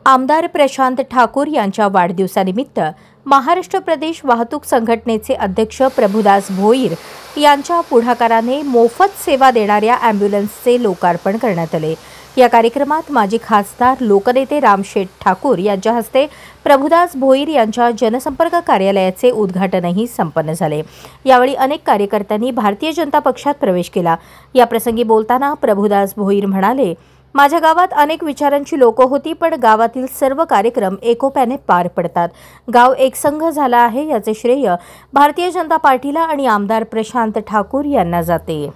आमदार प्रशांत ठाकूर यांच्या वाढदिवसानिमित्त महाराष्ट्र प्रदेश वाहतूक संघटनेचे अध्यक्ष प्रभुदास भोईर यांच्या पुढाकाराने मोफत सेवा देणाऱ्या ॲम्ब्युलन्सचे लोकार्पण करण्यात आले। या कार्यक्रमात माजी खासदार लोकनेते रामशेठ ठाकूर यांच्या हस्ते प्रभुदास भोईर यांच्या जनसंपर्क कार्यालयाचे उद्घाटनही संपन्न झाले। यावेळी अनेक कार्यकर्त्यांनी भारतीय जनता पक्षात प्रवेश केला। या प्रसंगी बोलताना प्रभुदास भोईर म्हणाले, माझ्या गावात अनेक विचारांची लोक होती, पण गावातील सर्व कार्यक्रम एकोप्याने पार पडतात। गाव एकसंघ झाला आहे, याचे श्रेय भारतीय जनता पार्टीला आणि आमदार प्रशांत ठाकूर यांना जाते।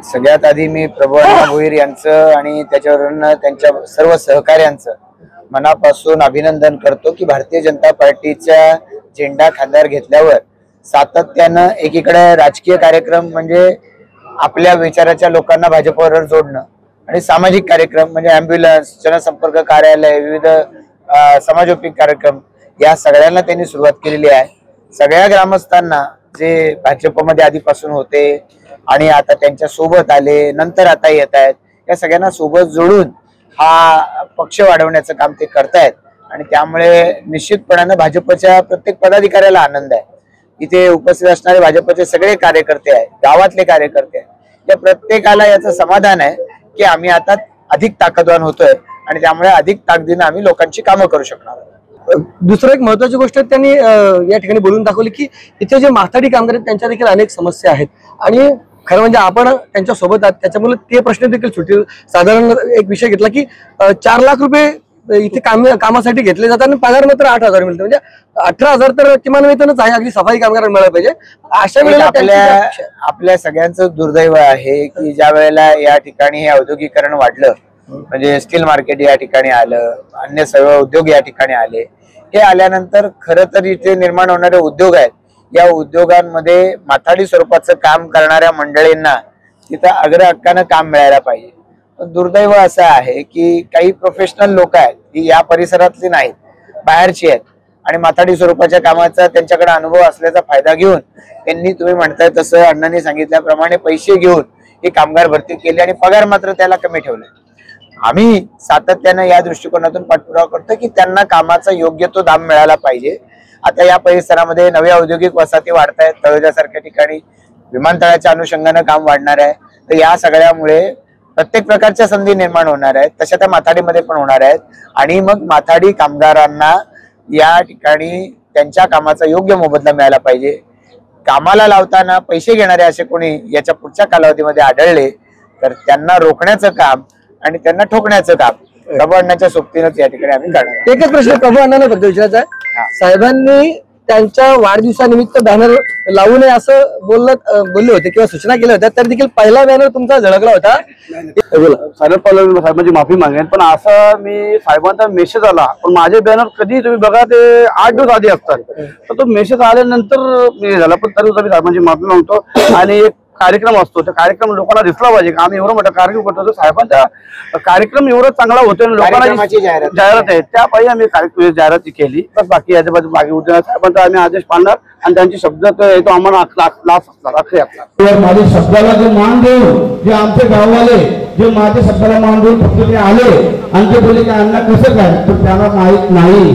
सगळ्यात आधी मी प्रभुदास भोईर यांचं आणि त्याच्यावरून त्यांच्या सर्व सहकार्यांचं मनापासून अभिनंदन करतो की भारतीय जनता पार्टीचा झेंडा खांद्यावर घेतल्यावर सातत्यानं एकीकडे राजकीय कार्यक्रम म्हणजे आपल्या विचाराच्या लोकांना भाजपवर जोडणं आणि सामाजिक कार्यक्रम म्हणजे ॲम्ब्युलन्स, जनसंपर्क कार्यालय, विविध समाजोपयोगी कार्यक्रम या सगळ्यांना त्यांनी सुरुवात केलेली आहे। सगळ्या ग्रामस्थांना जे भाजपमध्ये आधीपासून होते आणि आता त्यांच्या सोबत आले, नंतर आता येत आहेत, या सगळ्यांना सोबत जोडून हा पक्ष वाढवण्याचं काम ते करतायत आणि त्यामुळे निश्चितपणाने भाजपच्या प्रत्येक पदाधिकाऱ्याला आनंद आहे। इथे उपस्थित असणारे भाजपचे सगळे कार्यकर्ते आहेत, गावातले कार्यकर्ते आहेत, या प्रत्येकाला याचं समाधान आहे की आम्ही आता अधिक ताकदवान होतोय आणि त्यामुळे अधिक ताकदीने आम्ही लोकांची कामं करू शकणार आहोत। दुसरं एक महत्त्वाची गोष्ट त्यांनी या ठिकाणी बोलून दाखवली की इथे जे माथाडी कामगार आहेत त्यांच्या देखील अनेक समस्या आहेत आणि खरं म्हणजे आपण त्यांच्या सोबत आहात, त्याच्यामुळे ते प्रश्न देखील सुटतील। साधारण एक विषय घेतला की 4 लाख रुपये इथे कामासाठी घेतले जातात आणि पगार मात्र 8,000 मिळतो, म्हणजे 18,000 तर किमान वेतनच आहे, अगदी सफाई कामगारांना मिळालं पाहिजे। अशा वेळेला आपल्या सगळ्यांचं दुर्दैव आहे की ज्या वेळेला या ठिकाणी हे औद्योगिकरण वाढलं, म्हणजे स्टील मार्केट या ठिकाणी आलं, अन्य सर्व उद्योग या ठिकाणी आले, हे आल्यानंतर खरं तर इथे निर्माण होणारे उद्योग आहेत, या उद्योगांमध्ये माथाडी स्वरूपाचं काम करणाऱ्या मंडळींना तिथं अग्र हक्कानं काम मिळायला पाहिजे। दुर्दैव असं आहे की काही प्रोफेशनल लोक आहेत की या परिसरातली नाहीत, बाहेरची आहेत आणि माथाडी स्वरूपाच्या कामाचा त्यांच्याकडे अनुभव असल्याचा फायदा घेऊन त्यांनी तुम्ही म्हणताय तसं अण्णांनी सांगितल्याप्रमाणे पैसे घेऊन ही कामगार भरती केली आणि पगार मात्र त्याला कमी ठेवले। आम्ही सातत्यानं या दृष्टिकोनातून पाठपुरावा करतो की त्यांना कामाचा योग्य तो दाम मिळाला पाहिजे। आता या परिसरामध्ये नव्या औद्योगिक वसाहती वाढत आहेत, तळोजासारख्या ठिकाणी विमानतळाच्या अनुषंगानं काम वाढणार आहे, तर या सगळ्यामुळे प्रत्येक प्रकारच्या संधी निर्माण होणार आहेत, तशा त्या माथाडीमध्ये पण होणार आहेत आणि मग माथाडी कामगारांना या ठिकाणी त्यांच्या कामाचा योग्य मोबदला मिळाला पाहिजे। कामाला लावताना पैसे घेणारे असे कोणी याच्या पुढच्या कालावधीमध्ये आढळले तर त्यांना रोखण्याचं काम आणि त्यांना ठोकण्याचं काम प्रभू अण्णांच्या सोबतीनंच या ठिकाणी आम्ही करणार। एकच प्रश्न प्रभू अण्णांना फक्त विचारायचा आहे, साहेबांनी त्यांच्या वाढदिवसानिमित्त बॅनर लावू नये असं बोलले होते किंवा सूचना केल्या होत्या, तर देखील पहिला बॅनर तुमचा झळकला होता। साहेबांची माफी मागेन, पण असा मी साहेबांचा मेसेज आला, पण माझे बॅनर कधी तुम्ही बघा ते 8 दिवस आधी असतात, तर तो मेसेज आल्यानंतर मी झाला, पण तरी साहेबांची माफी मागतो। आणि एक कार्यक्रम असतो, त्या कार्यक्रम लोकांना दिसला पाहिजे, आम्ही एवढं मोठा कार्यक्रम करतो, साहेबांचा कार्यक्रम एवढा चांगला होतोय, लोकांना जाहिरात आहे, त्या पाहिजे आम्ही जाहिरात केली। तर बाकी याच्या बाकी उद्या साहेबांचा आम्ही आदेश पाळणार आणि त्यांची शब्द येतो आम्हाला लाच असणार। माझ्या शब्दाला जे मान देऊन जे आमचे गाववाले जे माझ्या शब्दाला मान देऊन फक्त ते आले आणि ते बोलले की अण्णा कसं काय, तर त्यांना माहित नाही,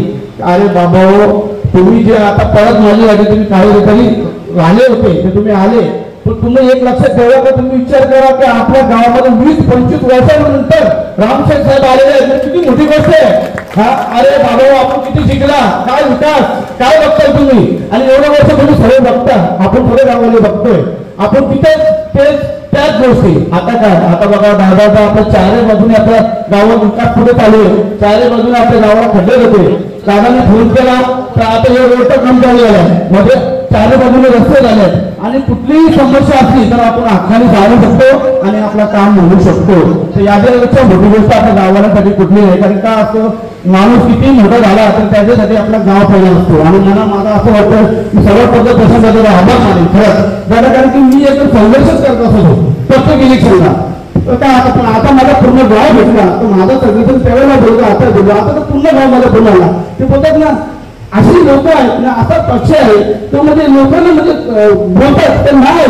अरे बाबा हो तुम्ही जे आता परत माझी आधी तुम्ही काही ठिकाणी आले होते ते तुम्ही आले, पण तुम्ही एक लक्षात ठेवा का तुम्ही विचार करा की आपल्या गावामध्ये 20-25 वर्षानंतर रामशेठ साहेब आलेले आहेत, किती मोठी गोष्ट आहे। अरे बाबा आपण किती शिकला, काय विकास, काय बघताय तुम्ही, आणि एवढं वर्ष तुम्ही सगळे बघता, आपण थोडे गावामध्ये बघतोय, आपण तिथे त्याच गोष्टी। आता काय, आता बघा दादा आपल्या चारही बाजूने आपल्या गावात विकास पुढे चालू आहे, चारही बाजूने आपल्या गावाला खड्डे होते, दादाने फोन केला तर आता हे रोडचं काम चालू झालं, म्हणजे चारही बाजूने रस्ते झाले आणि कुठलीही समस्या असली तर आपण हक्काने सांगू शकतो आणि आपलं काम म्हणू शकतो। तर याच्यापेक्षा मोठी गोष्ट आपल्या गावासाठी कुठली आहे, कारण का असं माणूस किती मोठा झाला तर त्याच्यासाठी आपला गाव पहिला असतो। आणि मला असं वाटतं की सर्वात पहिलं प्रशासनाचा आभार मानेल खरंच, कारण की मी एक संघर्षच करत असतो प्रत्येक इलेक्शनला, तर काय आता माझा पूर्ण गाव भेटला तर माझा सगळीजण त्यावेळेला बोलतो, आता बोलतो, आता तर पूर्ण गाव माझा बोलावला, ते बोलतात ना अशी लोक आहेत ना, असा पक्ष आहे तो म्हणजे लोकांना म्हणजे बोलतात तर नाही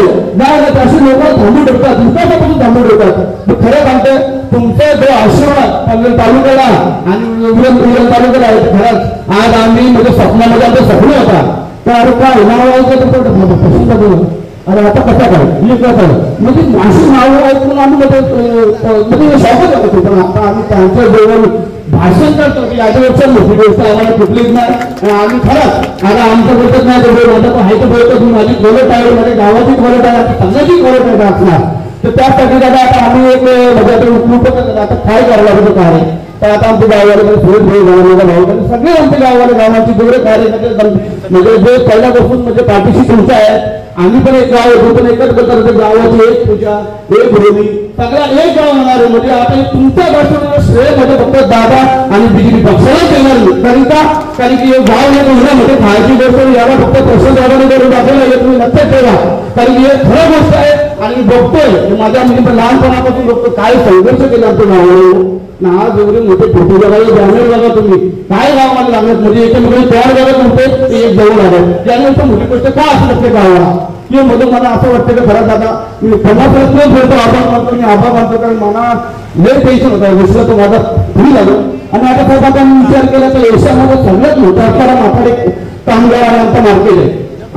अशी लोक थांबून ठेवतात, विकासापासून थांबून ठेवतात। खरं सांगते तुमचा जो आशीर्वाद पनवेल तालुक्याला आणि उरण तालुक्याला आहे खरंच आज आम्ही म्हणजे स्वप्नामध्ये आमचं स्वप्न होता तर काय नाव अरे आता कसा काय म्हणजे माशी नाव ऐकून आम्ही म्हणजे शॉकच होतो पण आता आम्ही त्यांच्या जवळ भाषण करतो की याच्यापेक्षा मोठी गोष्ट आम्हाला कुठलीच नाही आम्ही खरंच आता आमचं बोलतच नाही तर माझं आहे तर बोलतो तुम्ही माझी खोलट आहे माझ्या गावाची खोलट आहे आता संघाची खोलट आहे असणार तर त्यासाठी दादा आता आम्ही एक म्हणजे आता काय करावं लागतं काय तर आता आमच्या गावाला सगळे आमच्या गावाला गावाची जेवढे कार्य म्हणजे जे पहिल्यापासून म्हणजे पाठीशी तुमचं आहे आम्ही पण एक गाव होतो पण एकच करतो गावाची एक पूजा एक भूमी सगळ्या एक गाव होणार आहे म्हणजे आता तुमच्या भाषणाला श्रेय म्हणजे फक्त दादा आणि बीजेपी पक्षाला देणार कारण की गाव म्हणजे खायची गोष्ट याला फक्त प्रश्न दादाने करून आपल्याला तुम्ही लक्षात ठेवा कारण की हे खरं गोष्ट आहे आणि बघतोय माझ्या म्हणजे लहानपणापासून बघतो काय संघर्ष केला आमच्या गावाला ना आज एवढे मोठे फोटो बघायला जाणून बघा तुम्ही काय गावाला लागत म्हणजे एकमेकांना तयार करत नव्हते ते एक जवळ आलं त्यानंतर मोठी गोष्ट का असू शकते गावाला किंवा मध्ये मला असं वाटतं की खरंच दादा मी प्रमाण बोलतो आभार मानतो मी आभार मानतो कारण मला लय टेन्शन होता गोष्टीला तो माझा फ्री झालो आणि आता साहेब आता मी विचार केला तर देशामध्ये सगळ्यात मोठा असणारा माथाडी कामगार आणि आमचा मार्केट आहे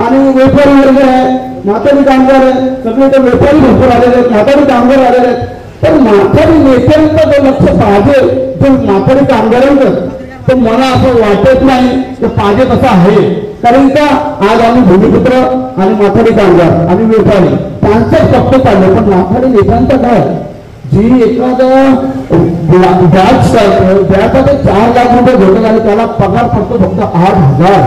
आणि व्यापारी वर्ग आहे माथाडी कामगार आहे सगळे तर व्यापारी भरपूर आलेले आहेत माथाडी कामगार आलेले आहेत पण माथाडी नेत्यांचा जो लक्ष पाहिजे जो माथाडी कामगारांचं तर मला असं वाटत नाही की पाहिजे तसं आहे कारण का आज आम्ही भूमिपुत्र आणि माथाडी कामगार आणि व्यापारी त्यांचंच फक्त चाललं पण माथाडी नेत्यांचं काय जी एखादं व्याजाचा ते 4 लाख रुपये घेतात आणि त्याला पगार पडतो फक्त 8,000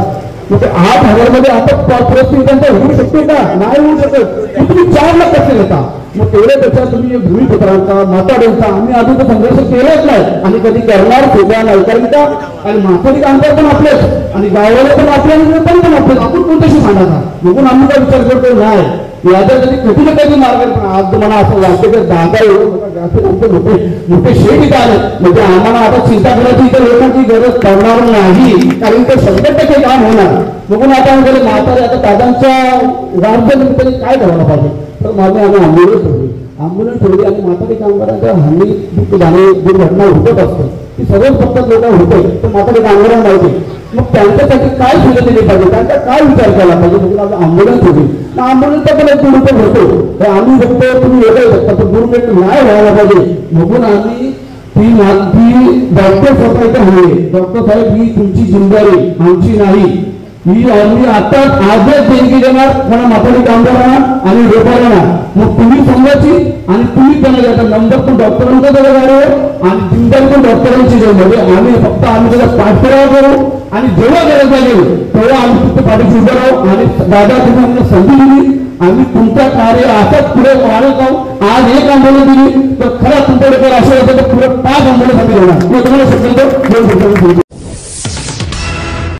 म्हणजे 8,000 मध्ये आता परिस्थिती त्यांचा होऊ शकते का नाही होऊ शकत तुम्ही 4 लाख कसे घेता मग तेवढ्यापेक्षा तुम्ही भूमिपुत्रांचा माथाड्यांचा आम्ही अजून तर संघर्ष केलाच नाही आणि कधी करणार सुद्धा नाही कारण का आणि माथाडी कामगार पण आपलेच आणि गावाला पण आपले पण आपलेच आपण कोणत्याशी मांडायचा म्हणून आम्ही काय विचार करतो नाही याचा कधी ना कधी मार्ग पण आज मला असं वाटतं की दादा एवढं मोठे शेठ इथं आले म्हणजे आम्हाला आता चिंता करायची इतर लोकांची गरज पडणार नाही कारण ते 100% काम होणार बघून आता म्हणजे म्हातारे आता दादांच्या राज्यामध्ये काय करायला पाहिजे तर माझे आम्ही आंबुलन्स ठेवली आणि म्हातारी कामगारांच्या हल्ली जाणे दुर्घटना होतच असते ती सर्वच फक्त लोक होते तर म्हातारी कामगारांना माहिती मग त्यांच्यासाठी काय सुविधा दिली पाहिजे त्यांचा काय विचार केला पाहिजे म्हणजे आंबुलन्स होती आंबुलन्सचा पण एक रुपये होतो तर आम्ही बघतो तुम्ही वेगळे बघता तर गव्हर्नमेंट नाही व्हायला पाहिजे म्हणून आम्ही ती डॉक्टर स्वतः इथे हवे डॉक्टर साहेब ही तुमची जिम्मेदारी आमची नाही ही आम्ही आता आजच देणगी देणार मला माथाडी कामगारांना आणि व्यापाऱ्यांना मग तुम्ही समजायची आणि तुम्ही त्यांना द्यायचा नंबर पण डॉक्टरांचा दिला गाडीवर आणि जिम्मेदारी पण डॉक्टरांची म्हणजे आम्ही फक्त आम्ही त्याचा पाठपुरावा करू आणि जेव्हा गरज लागेल तेव्हा आम्ही फक्त पाठीशी उभं राहू आणि दादा तुम्ही आम्हाला संधी दिली आम्ही तुमचं कार्य असंच पुढे वाढत जाऊ आज एक आंदोलन दिली तर खरं तुमच्याकडे आशीर्वाद तर पुढे 5 आंदोलन आम्ही देणार तुम्हाला शक्यतो